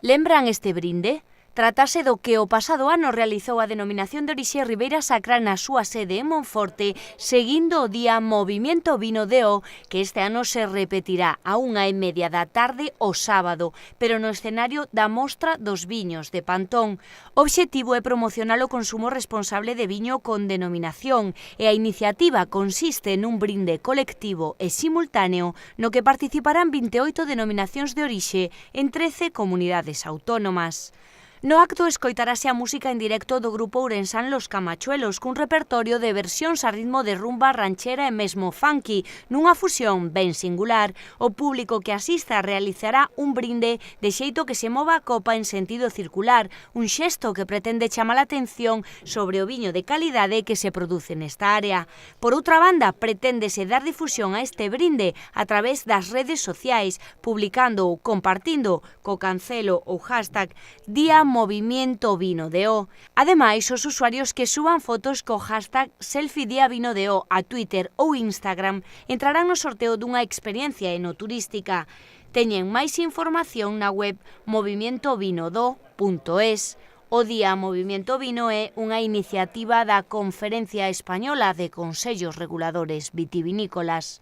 Lembran este brinde? Tratase do que o pasado ano realizou a denominación de orixe Ribeira Sacra na súa sede en Monforte, seguindo o día Movimiento Vino de O, que este ano se repetirá a 1:30 da tarde o sábado, pero no escenario da Mostra dos Viños de Pantón. O obxectivo é promocionar o consumo responsable de viño con denominación e a iniciativa consiste nun brinde colectivo e simultáneo no que participarán 28 denominacións de orixe en 13 comunidades autónomas. No acto escoitarase a música en directo do grupo ourensán Los Camachuelos, cun repertorio de versións a ritmo de rumba, ranchera e mesmo funky, nunha fusión ben singular. O público que asista realizará un brinde de xeito que se mova a copa en sentido circular, un xesto que pretende chamar a atención sobre o viño de calidade que se produce nesta área. Por outra banda, preténdese dar difusión a este brinde a través das redes sociais, publicando ou compartindo co cancelo ou hashtag Día Movimiento Vino de O. Ademais, os usuarios que suban fotos co hashtag Selfie Día Vino de O a Twitter ou Instagram entrarán no sorteo dunha experiencia enoturística. Teñen máis información na web movimientovinodo.es. O Día Movimiento Vino é unha iniciativa da Conferencia Española de Consellos Reguladores Vitivinícolas.